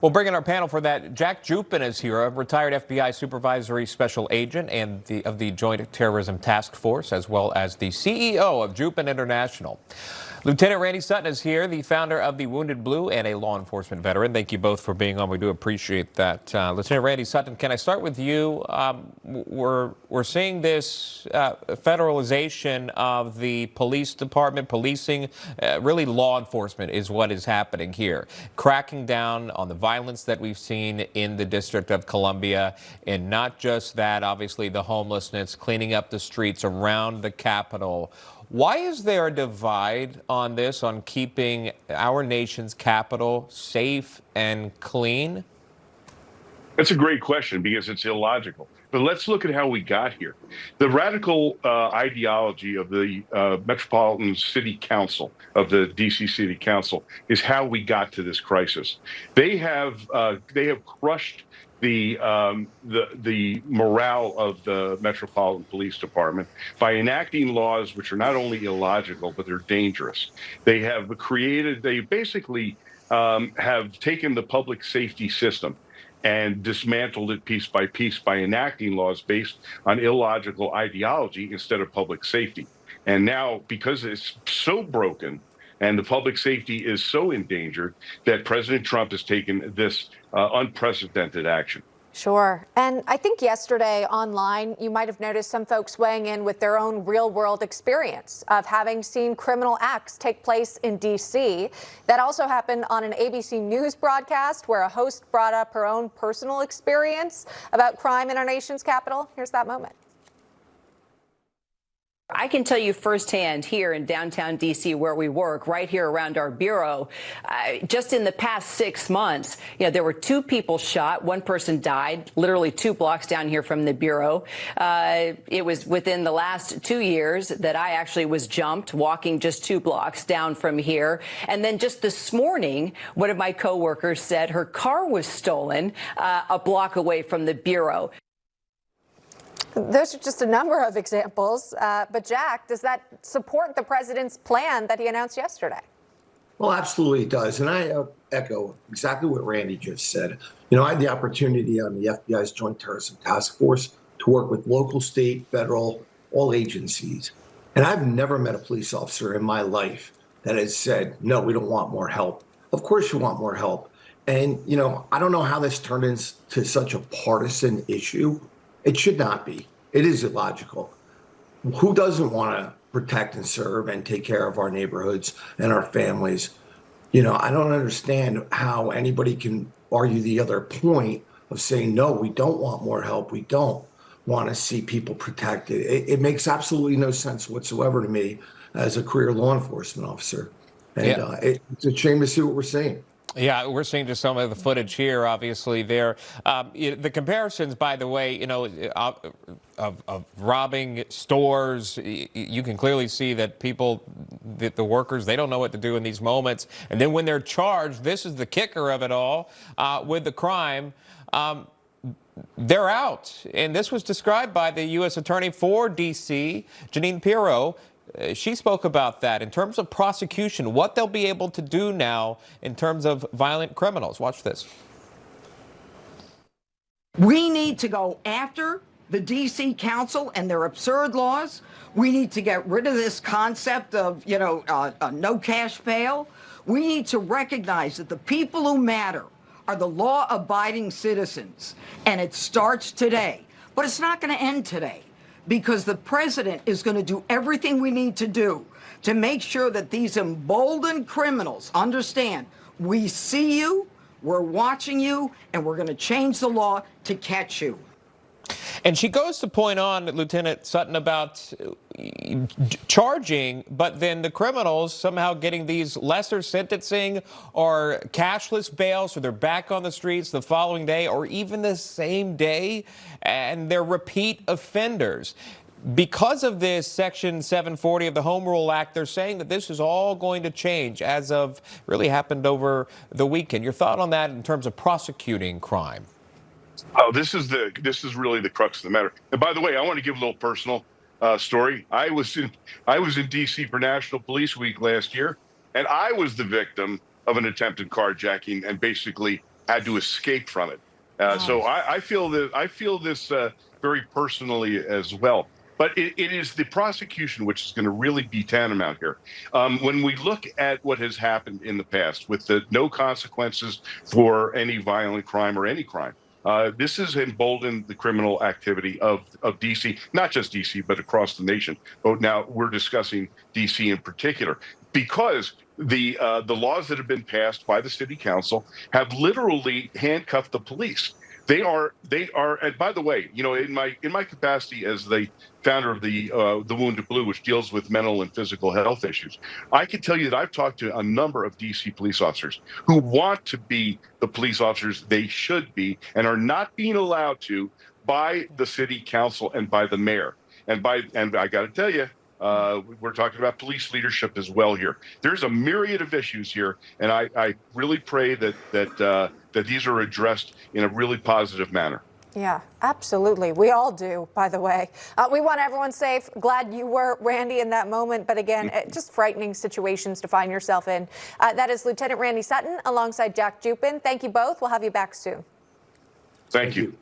We'll bring in our panel for that. Jack Jupin is here, a retired FBI supervisory special agent and of the Joint Terrorism Task Force, as well as the CEO of Jupin International. Lieutenant Randy Sutton is here, the founder of the Wounded Blue and a law enforcement veteran. Thank you both for being on. We do appreciate that. Lieutenant Randy Sutton, can I start with you? We're seeing this federalization of the police department, policing, really law enforcement is what is happening here. Cracking down on the violence that we've seen in the District of Columbia, and not just that, obviously the homelessness, cleaning up the streets around the Capitol. Why is there a divide on this, on keeping our nation's capital safe and clean? That's a great question because it's illogical. But let's look at how we got here. The radical ideology of the Metropolitan City Council, of the D.C. City Council, is how we got to this crisis. They have crushed the morale of the Metropolitan Police Department by enacting laws which are not only illogical, but they're dangerous. They basically have taken the public safety system and dismantled it piece by piece by enacting laws based on illogical ideology instead of public safety. And now, because it's so broken and the public safety is so endangered, that President Trump has taken this unprecedented action. Sure. And I think yesterday online, you might have noticed some folks weighing in with their own real world experience of having seen criminal acts take place in D.C. That also happened on an ABC News broadcast where a host brought up her own personal experience about crime in our nation's capital. Here's that moment. I can tell you firsthand here in downtown D.C. where we work, right here around our bureau, just in the past 6 months, there were 2 people shot. 1 person died, literally 2 blocks down here from the bureau. It was within the last 2 years that I actually was jumped walking just 2 blocks down from here. And then just this morning, one of my coworkers said her car was stolen a block away from the bureau. Those are just a number of examples. But Jack, does that support the president's plan that he announced yesterday? Well, absolutely it does. And I echo exactly what Randy just said. I had the opportunity on the FBI's Joint Terrorism Task Force to work with local, state, federal, all agencies. And I've never met a police officer in my life that has said, no, we don't want more help. Of course you want more help. And, I don't know how this turned into such a partisan issue. It should not be. It is illogical. Who doesn't want to protect and serve and take care of our neighborhoods and our families? I don't understand how anybody can argue the other point of saying, no, we don't want more help. We don't want to see people protected. It makes absolutely no sense whatsoever to me as a career law enforcement officer. And it's a shame to see what we're seeing. Yeah, we're seeing just some of the footage here, obviously, there. The comparisons, by the way, of robbing stores, you can clearly see that people, the workers, they don't know what to do in these moments. And then when they're charged, this is the kicker of it all, with the crime, they're out. And this was described by the U.S. Attorney for D.C., Jeanine Pirro. She spoke about that in terms of prosecution, what they'll be able to do now in terms of violent criminals. Watch this. We need to go after the D.C. Council and their absurd laws. We need to get rid of this concept of, no cash bail. We need to recognize that the people who matter are the law-abiding citizens, and it starts today. But it's not going to end today, because the president is going to do everything we need to do to make sure that these emboldened criminals understand we see you, we're watching you, and we're going to change the law to catch you. And she goes to point on, Lieutenant Sutton, about charging, but then the criminals somehow getting these lesser sentencing or cashless bail, so they're back on the streets the following day or even the same day, and they're repeat offenders. Because of this Section 740 of the Home Rule Act, they're saying that this is all going to change as of really happened over the weekend. Your thought on that in terms of prosecuting crime? Oh, this is really the crux of the matter. And by the way, I want to give a little personal story. I was in D.C. for National Police Week last year, and I was the victim of an attempted carjacking and basically had to escape from it. So I feel this very personally as well. But it is the prosecution which is going to really be tantamount here. When we look at what has happened in the past with the no consequences for any violent crime or any crime, this has emboldened the criminal activity of D.C., not just D.C., but across the nation. But now we're discussing D.C. in particular, because the laws that have been passed by the city council have literally handcuffed the police. They are, and by the way, you know, in my capacity as the founder of the Wounded Blue, which deals with mental and physical health issues, I can tell you that I've talked to a number of DC police officers who want to be the police officers they should be and are not being allowed to by the city council and by the mayor. And I got to tell you, we're talking about police leadership as well here. There's a myriad of issues here, and I really pray that these are addressed in a really positive manner. Yeah, absolutely. We all do, by the way. We want everyone safe. Glad you were, Randy, in that moment. But again, just frightening situations to find yourself in. That is Lieutenant Randy Sutton alongside Jack Jupin. Thank you both. We'll have you back soon. Thank you.